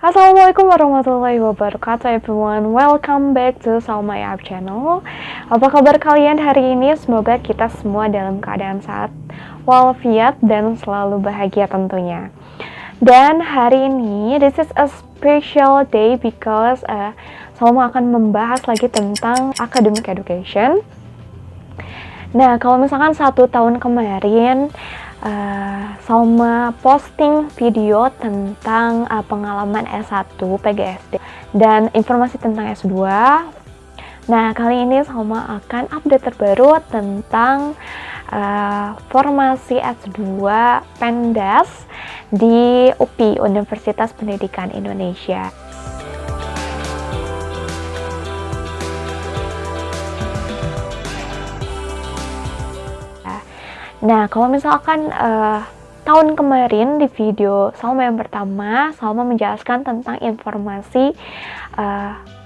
Assalamualaikum warahmatullahi wabarakatuh everyone. Welcome back to Salma App Channel. Apa kabar kalian hari ini? Semoga kita semua dalam keadaan sehat walafiat dan selalu bahagia tentunya. Dan hari ini this is a special day because Salma akan membahas lagi tentang academic education. Nah, kalau misalkan 1 tahun kemarin Salma posting video tentang pengalaman S1 PGSD dan informasi tentang S2. Nah, kali ini Salma akan update terbaru tentang formasi S2 Pendas di UPI, Universitas Pendidikan Indonesia. Nah, kalau misalkan tahun kemarin di video Salma yang pertama, Salma menjelaskan tentang informasi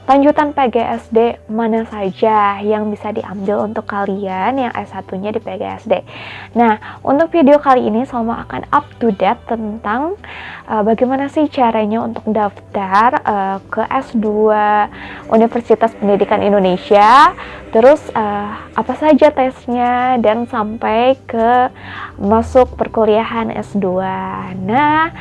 lanjutan PGSD mana saja yang bisa diambil untuk kalian yang S1-nya di PGSD. Nah, untuk video kali ini Salma akan up to date tentang bagaimana sih caranya untuk daftar ke S2 Universitas Pendidikan Indonesia, terus apa saja tesnya, dan sampai ke masuk perkuliahan S2. Nah,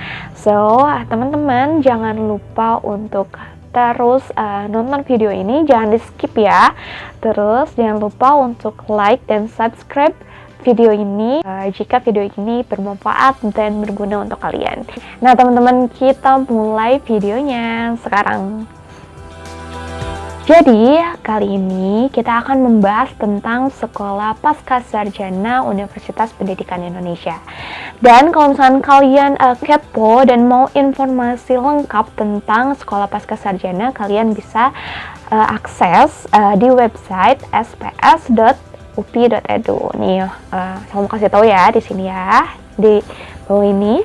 teman-teman jangan lupa untuk terus nonton video ini, jangan di skip ya. Terus jangan lupa untuk like dan subscribe video ini jika video ini bermanfaat dan berguna untuk kalian. Nah teman-teman, kita mulai videonya sekarang. Jadi, kali ini kita akan membahas tentang Sekolah Pascasarjana Universitas Pendidikan Indonesia. Dan kalau misalkan kalian kepo dan mau informasi lengkap tentang Sekolah Pascasarjana, kalian bisa akses di website sps.upi.edu. Nih, saya mau kasih tahu ya di sini ya, di bawah ini.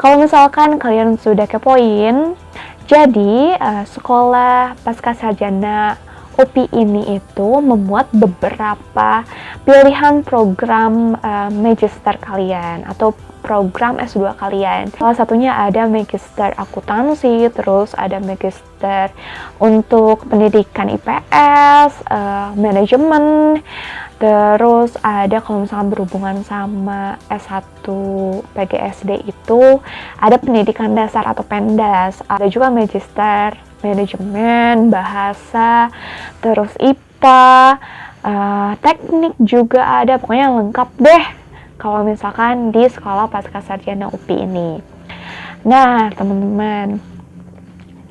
Kalau misalkan kalian sudah kepoin, jadi Sekolah Pascasarjana UPI ini itu memuat beberapa pilihan program magister kalian atau program S2 kalian. Salah satunya ada magister akuntansi, terus ada magister untuk pendidikan IPS, manajemen, terus ada kalau misalkan berhubungan sama S1 PGSD itu ada pendidikan dasar atau pendas, ada juga magister manajemen, bahasa, terus IPA, teknik juga ada, pokoknya lengkap deh kalau misalkan di Sekolah Pascasarjana UPI ini. Nah teman-teman,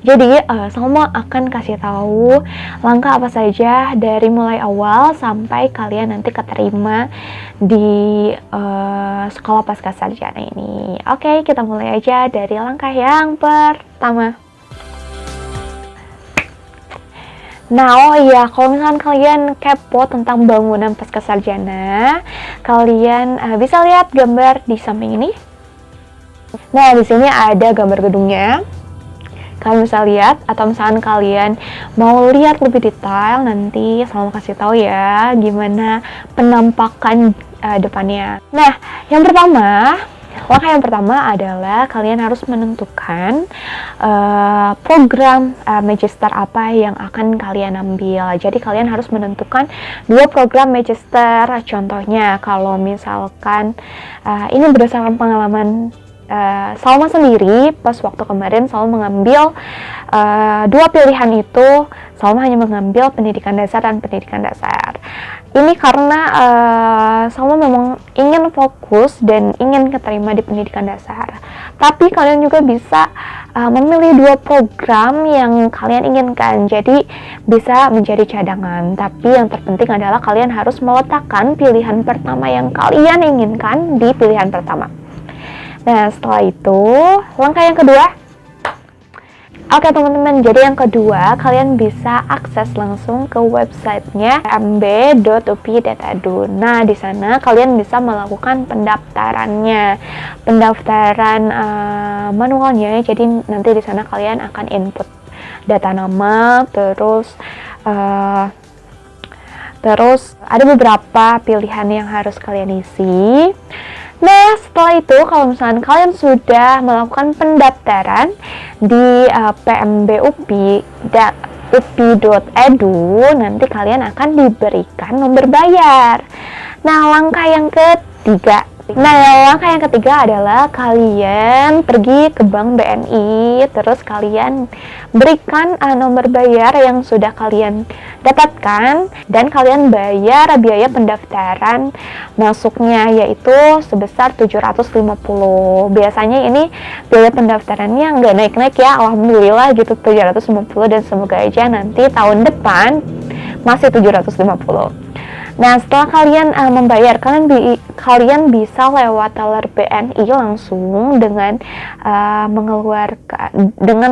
jadi Salma akan kasih tahu langkah apa saja dari mulai awal sampai kalian nanti keterima di Sekolah Pascasarjana ini. Oke, kita mulai aja dari langkah yang pertama. Nah, oh iya, kalau misalkan kalian kepo tentang bangunan Pascasarjana, kalian bisa lihat gambar di samping ini. Nah, di sini ada gambar gedungnya. Kalian bisa lihat, atau misalkan kalian mau lihat lebih detail, nanti saya mau kasih tahu ya gimana penampakan depannya. Nah, langkah yang pertama adalah kalian harus menentukan program magister apa yang akan kalian ambil. Jadi kalian harus menentukan 2 program magister. Contohnya kalau misalkan ini berdasarkan pengalaman Salma sendiri, pas waktu kemarin Salma mengambil 2 pilihan itu. Salma hanya mengambil pendidikan dasar dan pendidikan dasar. Ini karena Salma memang ingin fokus dan ingin keterima di pendidikan dasar. Tapi kalian juga bisa memilih 2 program yang kalian inginkan, jadi bisa menjadi cadangan. Tapi yang terpenting adalah kalian harus meletakkan pilihan pertama yang kalian inginkan di pilihan pertama. Nah, setelah itu, langkah yang kedua. Oke teman-teman, jadi yang kedua, kalian bisa akses langsung ke websitenya mb.upi.edu. Nah, di sana kalian bisa melakukan pendaftarannya, pendaftaran manualnya. Jadi nanti di sana kalian akan input data nama, terus ada beberapa pilihan yang harus kalian isi. Nah, setelah itu kalau misalnya kalian sudah melakukan pendaftaran di pmbupi.upi.edu, nanti kalian akan diberikan nomor bayar. Nah, langkah yang ketiga adalah kalian pergi ke Bank BNI, terus kalian berikan nomor bayar yang sudah kalian dapatkan, dan kalian bayar biaya pendaftaran masuknya, yaitu sebesar 750. Biasanya ini biaya pendaftarannya nggak naik-naik ya, alhamdulillah gitu, 750, dan semoga aja nanti tahun depan masih 750. Nah, setelah kalian membayar, kalian bisa lewat teller BNI langsung dengan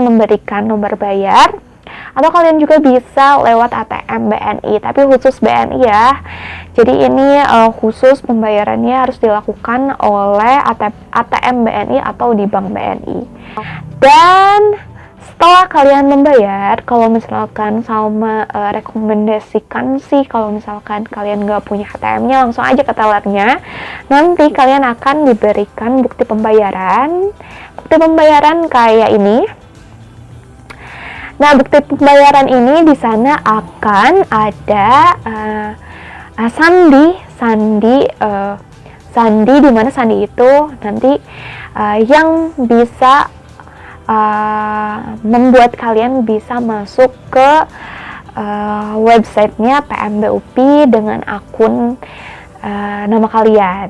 memberikan nomor bayar, atau kalian juga bisa lewat ATM BNI, tapi khusus BNI ya. Jadi ini khusus pembayarannya harus dilakukan oleh ATM BNI atau di Bank BNI. Dan setelah kalian membayar, kalau misalkan Salma rekomendasikan sih, kalau misalkan kalian nggak punya ATM-nya, langsung aja ke tellernya. Nanti kalian akan diberikan bukti pembayaran. Bukti pembayaran kayak ini. Nah, bukti pembayaran ini di sana akan ada sandi, di mana sandi itu nanti yang bisa membuat kalian bisa masuk ke websitenya PMBUP dengan akun nama kalian.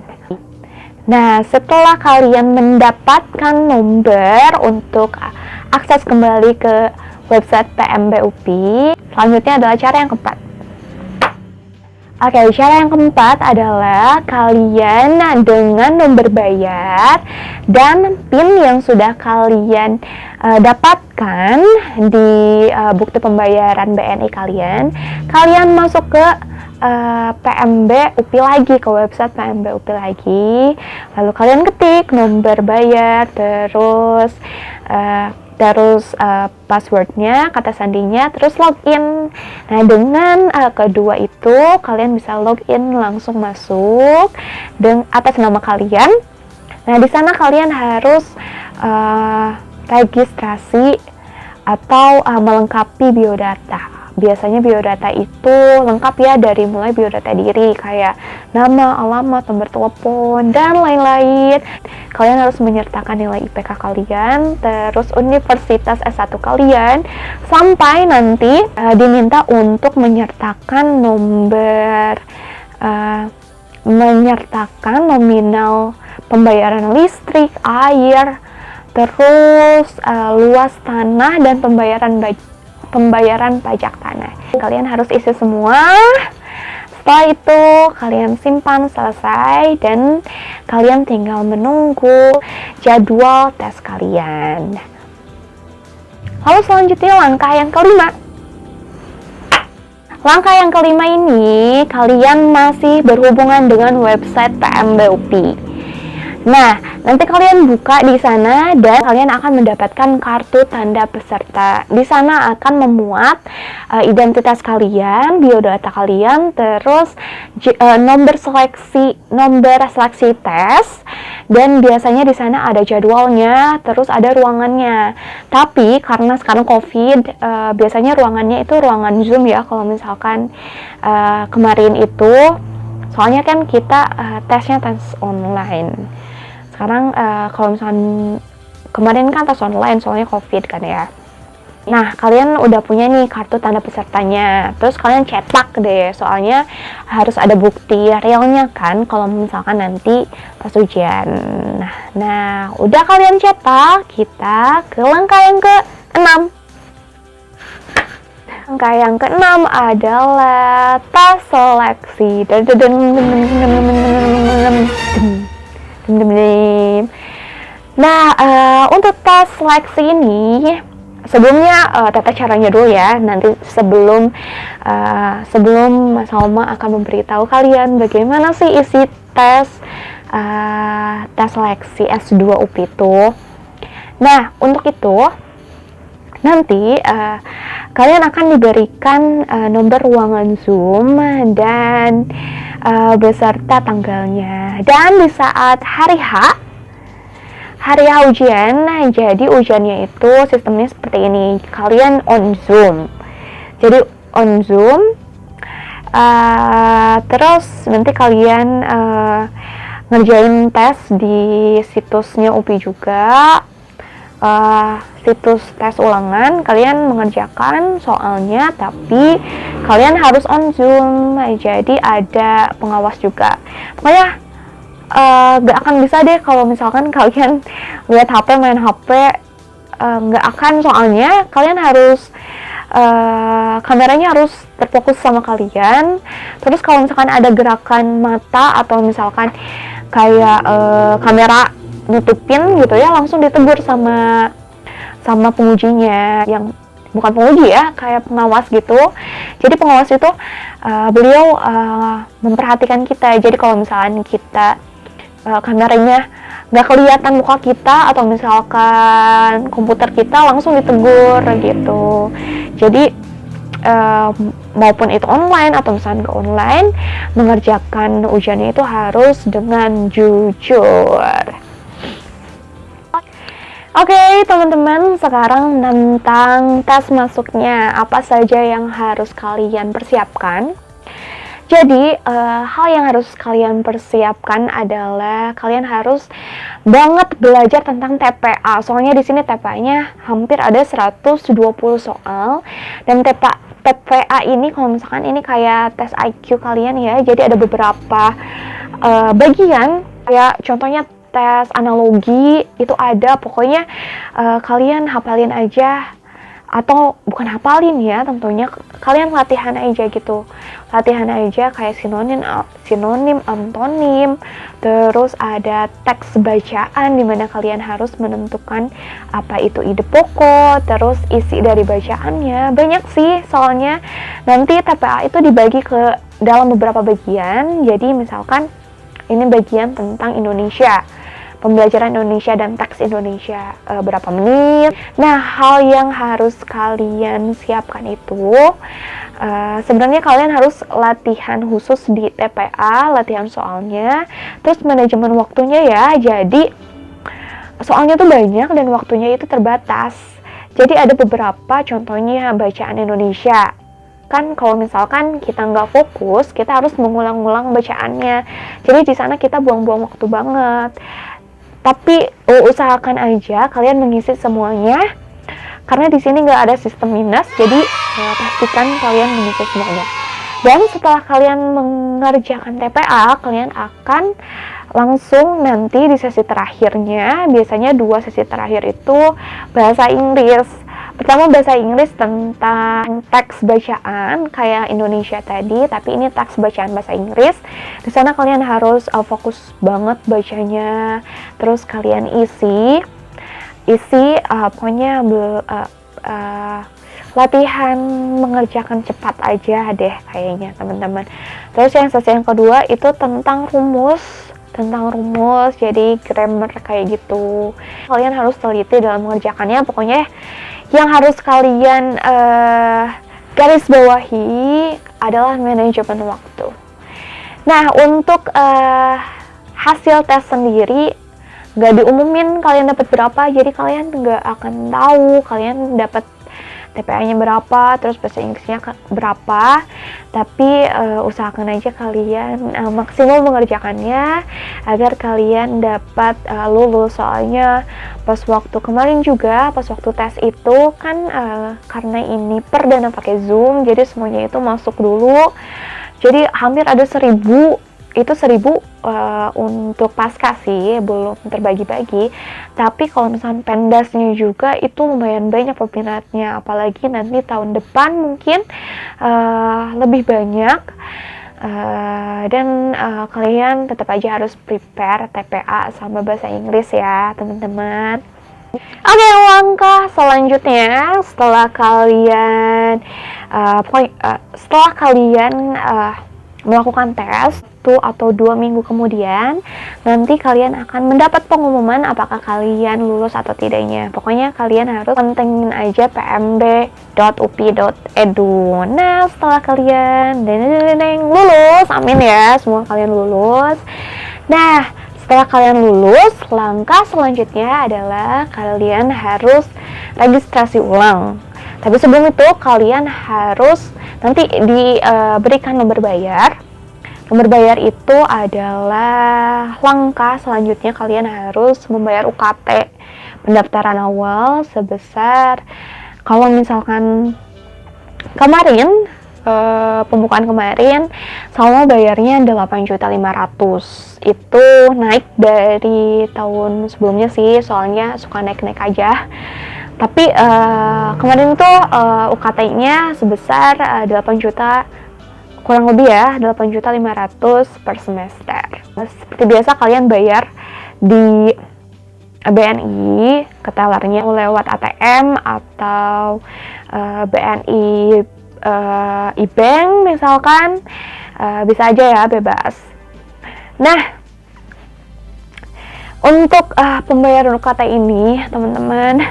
Nah, setelah kalian mendapatkan nomor untuk akses kembali ke website PMBUP, selanjutnya adalah cara yang keempat. Oke, cara yang keempat adalah kalian dengan nomor bayar dan PIN yang sudah kalian dapatkan di bukti pembayaran BNI kalian masuk ke PMB UPI lagi, ke website PMB UPI lagi, lalu kalian ketik nomor bayar, terus passwordnya, kata sandinya, terus login. Nah, dengan kedua itu kalian bisa login langsung masuk atas nama kalian. Nah, di sana kalian harus registrasi atau melengkapi biodata. Biasanya biodata itu lengkap ya, dari mulai biodata diri kayak nama, alamat, nomor telepon, dan lain-lain. Kalian harus menyertakan nilai IPK kalian, terus universitas S1 kalian, sampai nanti diminta untuk menyertakan nominal pembayaran listrik, air, terus luas tanah, dan pembayaran pajak tanah. Kalian harus isi semua. Setelah itu kalian simpan selesai, dan kalian tinggal menunggu jadwal tes kalian. Lalu selanjutnya langkah yang kelima. Langkah yang kelima ini kalian masih berhubungan dengan website PMBUP. Nah, nanti kalian buka di sana dan kalian akan mendapatkan kartu tanda peserta. Di sana akan memuat identitas kalian, biodata kalian, terus nomor seleksi tes, dan biasanya di sana ada jadwalnya, terus ada ruangannya. Tapi karena sekarang COVID, biasanya ruangannya itu ruangan Zoom ya. Kalau misalkan kemarin itu, soalnya kan kita tesnya tes online. Sekarang kalau misalkan kemarin kan tes online soalnya COVID kan ya. Nah, kalian udah punya nih kartu tanda pesertanya, terus kalian cetak deh, soalnya harus ada bukti realnya kan kalau misalkan nanti pas ujian. Nah, udah kalian cetak, kita ke langkah yang ke-6. Langkah yang ke-6 adalah tes seleksi. Nah, untuk tes seleksi ini sebelumnya tata caranya dulu ya. Nanti sebelum Mas Salma akan memberitahu kalian bagaimana sih isi tes seleksi S2 UPI itu. Nah, untuk itu nanti kalian akan diberikan nomor ruangan Zoom dan beserta tanggalnya. Dan di saat hari H ujian, nah jadi ujiannya itu sistemnya seperti ini. Kalian on Zoom. Jadi on Zoom, terus nanti kalian ngerjain tes di situsnya UPI juga. Situs tes ulangan, kalian mengerjakan soalnya, tapi kalian harus on Zoom. Jadi ada pengawas juga. Pokoknya gak akan bisa deh kalau misalkan kalian lihat HP, main HP, gak akan, soalnya kalian harus kameranya harus terfokus sama kalian. Terus kalau misalkan ada gerakan mata atau misalkan kayak kamera nutupin gitu ya, langsung ditegur sama pengujinya, yang bukan penguji ya, kayak pengawas gitu. Jadi pengawas itu beliau memperhatikan kita. Jadi kalau misalkan kita kameranya nggak kelihatan muka kita atau misalkan komputer kita, langsung ditegur gitu. Jadi maupun itu online atau misalkan ke online, mengerjakan ujiannya itu harus dengan jujur. Oke, teman-teman, sekarang tentang tes masuknya, apa saja yang harus kalian persiapkan. Jadi, hal yang harus kalian persiapkan adalah kalian harus banget belajar tentang TPA. Soalnya di sini TPA-nya hampir ada 120 soal. Dan TPA ini kalau misalkan ini kayak tes IQ kalian ya. Jadi ada beberapa bagian, kayak contohnya tes analogi itu ada. Pokoknya kalian hafalin aja, atau bukan hafalin ya, tentunya kalian latihan aja gitu, latihan aja kayak sinonim, antonim. Terus ada teks bacaan dimana kalian harus menentukan apa itu ide pokok, terus isi dari bacaannya. Banyak sih, soalnya nanti TPA itu dibagi ke dalam beberapa bagian. Jadi misalkan ini bagian tentang Indonesia, pembelajaran Indonesia dan teks Indonesia, berapa menit. Nah, hal yang harus kalian siapkan itu sebenarnya kalian harus latihan khusus di TPA, latihan soalnya, terus manajemen waktunya ya. Jadi soalnya tuh banyak dan waktunya itu terbatas. Jadi ada beberapa, contohnya bacaan Indonesia. Kan kalau misalkan kita nggak fokus, kita harus mengulang-ulang bacaannya. Jadi di sana kita buang-buang waktu banget. Tapi usahakan aja kalian mengisi semuanya, karena di sini nggak ada sistem minus. Jadi pastikan kalian mengisi semuanya. Dan setelah kalian mengerjakan TPA, kalian akan langsung nanti di sesi terakhirnya, biasanya 2 sesi terakhir itu bahasa Inggris. Pertama bahasa Inggris tentang teks bacaan kayak Indonesia tadi, tapi ini teks bacaan bahasa Inggris. Di sana kalian harus fokus banget bacanya. Terus kalian isi pokoknya latihan mengerjakan cepat aja deh kayaknya, teman-teman. Terus yang sesi yang kedua itu tentang rumus, jadi grammar kayak gitu. Kalian harus teliti dalam mengerjakannya. Pokoknya yang harus kalian garis bawahi adalah manajemen waktu. Nah, untuk hasil tes sendiri nggak diumumin kalian dapat berapa, jadi kalian nggak akan tahu kalian dapat TPA-nya berapa, terus bahasa Inggrisnya berapa. Tapi usahakan aja kalian maksimal mengerjakannya agar kalian dapat lulus. Soalnya pas waktu kemarin juga, pas waktu tes itu kan karena ini perdana pakai Zoom, jadi semuanya itu masuk dulu. Jadi hampir ada 1000, itu 1000 untuk pasca sih, belum terbagi-bagi. Tapi kalau misalnya pendasnya juga itu lumayan banyak peminatnya, apalagi nanti tahun depan mungkin lebih banyak. Dan kalian tetap aja harus prepare TPA sama bahasa Inggris ya, teman-teman. Oke, langkah selanjutnya setelah kalian melakukan tes 1 atau 2 minggu kemudian, nanti kalian akan mendapat pengumuman apakah kalian lulus atau tidaknya. Pokoknya kalian harus pantengin aja pmb.upi.edu. Nah, setelah kalian lulus, amin ya, semua kalian lulus. Nah, setelah kalian lulus, langkah selanjutnya adalah kalian harus registrasi ulang. Tapi sebelum itu kalian harus nanti diberikan nomor bayar. Nomor bayar itu adalah langkah selanjutnya, kalian harus membayar UKT pendaftaran awal sebesar, kalau misalkan kemarin pembukaan kemarin sama bayarnya 8.500.000. Itu naik dari tahun sebelumnya sih, soalnya suka naik-naik aja. Tapi kemarin tuh UKT-nya sebesar 8 juta, kurang lebih ya 8.500.000 per semester. Seperti biasa kalian bayar di BNI ke tellernya lewat ATM atau BNI e-bank misalkan, bisa aja ya, bebas. Nah, untuk pembayaran UKT ini teman-teman,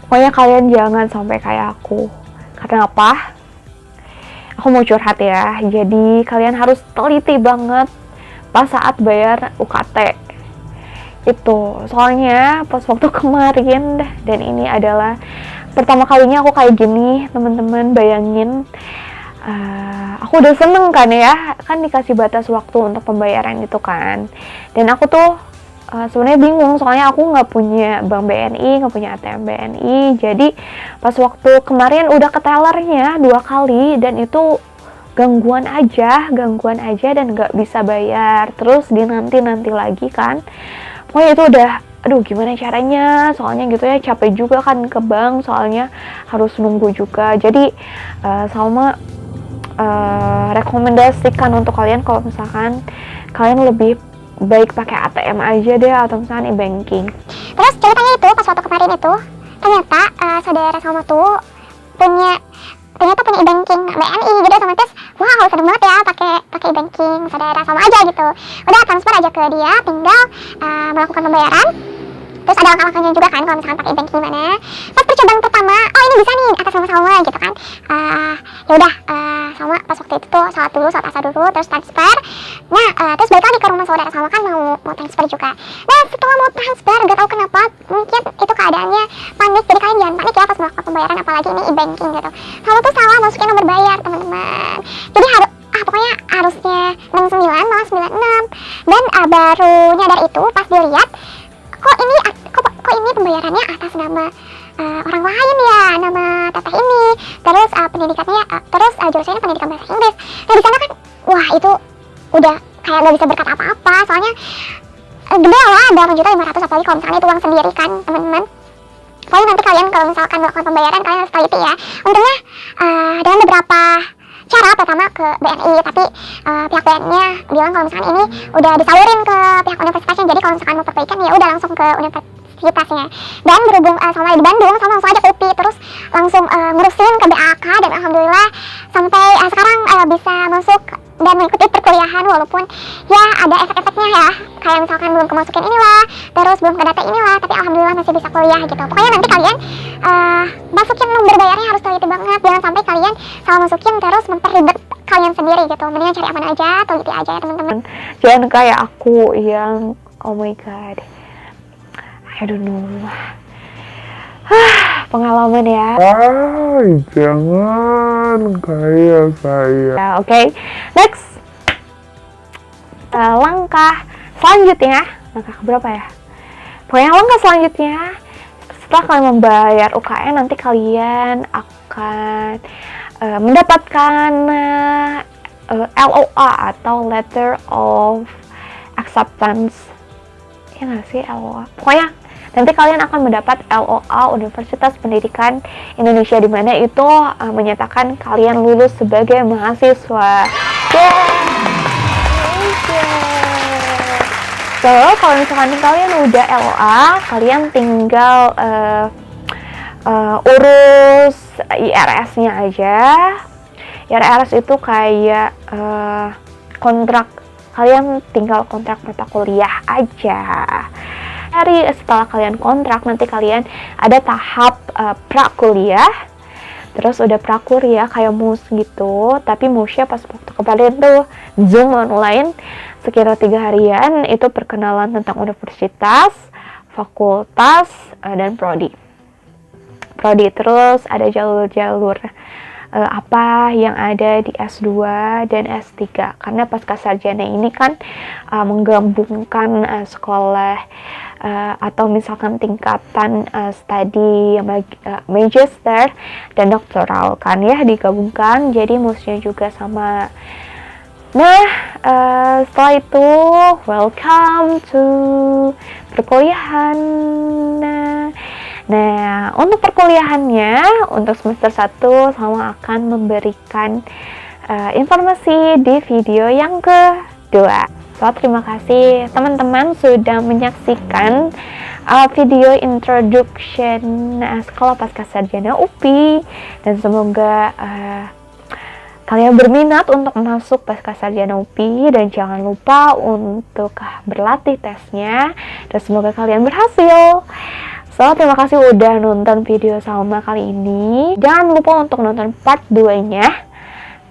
pokoknya kalian jangan sampai kayak aku. Karena apa? Aku mau curhat ya. Jadi kalian harus teliti banget pas saat bayar UKT itu. Soalnya pas waktu kemarin, dan ini adalah pertama kalinya aku kayak gini, teman-teman. Bayangin, aku udah seneng kan ya, kan dikasih batas waktu untuk pembayaran itu kan. Dan aku tuh sebenarnya bingung, soalnya aku nggak punya bank BNI, nggak punya ATM BNI. Jadi pas waktu kemarin udah ke tellernya 2 kali, dan itu gangguan aja dan nggak bisa bayar, terus dinanti lagi kan. Pokoknya itu udah, aduh gimana caranya, soalnya gitu ya, capek juga kan ke bank, soalnya harus nunggu juga. Jadi Salma rekomendasikan untuk kalian kalau misalkan kalian lebih baik pakai ATM aja deh, atau misalnya e-banking. Terus ceritanya itu pas waktu kemarin itu ternyata saudara Salma tuh punya e-banking BNI, jadi otomatis wow seru banget ya pakai e-banking saudara Salma aja gitu. Udah transfer aja ke dia, tinggal melakukan pembayaran. Terus ada langkah-langkahnya juga kan kalau misalkan pakai e-banking gimana. Pas percobaan pertama, oh ini bisa nih atas nama Salma gitu kan. Ya udah, Salma pas waktu itu tuh sholat asar dulu, terus transfer. Nah, terus balik lagi ke rumah saudara Salma kan mau transfer juga. Nah, setelah mau transfer, gak tahu kenapa, mungkin itu keadaannya panik. Jadi kalian jangan panik ya pas melakukan pembayaran, apalagi ini e-banking gitu. Salma tuh salah masukin nomor bayar, teman-teman. Jadi pokoknya harusnya 69 malah 96. Dan baru nyadar itu pas dilihat, kok ini pembayarannya atas nama orang lain ya, nama teteh ini. Terus pendidikannya, terus jurusannya pendidikan bahasa Inggris. Nah di sana kan, wah itu udah kayak gak bisa berkata apa-apa, soalnya gede lah 8.500.000, apalagi kalau misalnya itu uang sendiri kan teman-teman. Pokoknya nanti kalian kalau misalkan melakukan pembayaran, kalian harus teliti ya. Untungnya dengan beberapa cara, pertama ke BNI, tapi pihak BNI-nya bilang kalau misalkan ini udah disalurin ke pihak universitasnya, jadi kalau misalkan mau perbaikan ya udah langsung ke universitasnya. Dan berhubung Salma di Bandung, Salma langsung aja ke UPI, terus langsung ngurusin ke BAK, dan alhamdulillah sampai sekarang bisa masuk dan mengikuti perkuliahan, walaupun ya ada efek-efeknya ya, kayak misalkan belum kemasukin inilah, terus belum kedata inilah, tapi alhamdulillah masih bisa kuliah gitu. Pokoknya nanti kalian masukin nomor bayarnya harus teliti banget, jangan sampai kalian salah masukin terus memperribet kalian sendiri gitu. Mendingan cari aman aja, teliti aja ya teman-teman. Jangan kayak aku yang oh my god, I don't know. Pengalaman ya. Jangan kayak saya. Oke. Next. Langkah selanjutnya, langkah berapa ya? Pokoknya langkah selanjutnya, setelah kalian membayar UKN, nanti kalian akan mendapatkan LOA atau Letter of Acceptance. Ya nggak sih LOA? Pokoknya nanti kalian akan mendapat LOA Universitas Pendidikan Indonesia, di mana itu menyatakan kalian lulus sebagai mahasiswa. So, kalau misalkan kalian udah LOA, kalian tinggal urus IRS-nya aja. IRS itu kayak kontrak, kalian tinggal kontrak mata kuliah aja. Setelah kalian kontrak, nanti kalian ada tahap prakuliah. Terus udah prakuliah kayak MUS gitu, tapi MUSnya pas waktu kemarin tuh Zoom online sekitar 3 harian, itu perkenalan tentang universitas, fakultas, dan prodi. Terus ada jalur-jalur apa yang ada di S2 dan S3, karena pascasarjana ini kan menggabungkan sekolah atau misalkan tingkatan studi magister dan doktoral kan ya, digabungkan, jadi MUSnya juga sama. Nah, setelah itu welcome to perkuliahan. Nah, untuk perkuliahannya, untuk semester 1 sama akan memberikan informasi di video yang kedua. So, terima kasih teman-teman sudah menyaksikan video introduction Sekolah Pascasarjana UPI, dan semoga kalian berminat untuk masuk Pascasarjana UPI, dan jangan lupa untuk berlatih tesnya, dan semoga kalian berhasil. So, terima kasih udah nonton video Salma kali ini. Jangan lupa untuk nonton part 2-nya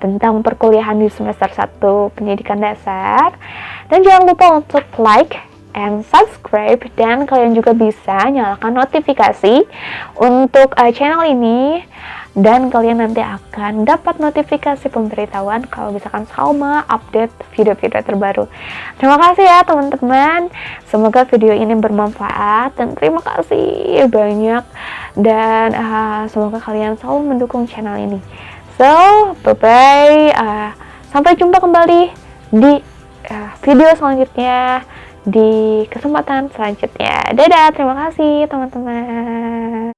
tentang perkuliahan di semester 1 pendidikan dasar. Dan jangan lupa untuk like and subscribe, dan kalian juga bisa nyalakan notifikasi untuk channel ini, dan kalian nanti akan dapat notifikasi pemberitahuan kalau misalkan Salma update video-video terbaru. Terima kasih ya teman-teman, semoga video ini bermanfaat, dan terima kasih banyak, dan semoga kalian selalu mendukung channel ini. So, bye-bye, sampai jumpa kembali di video selanjutnya, di kesempatan selanjutnya. Dadah, terima kasih teman-teman.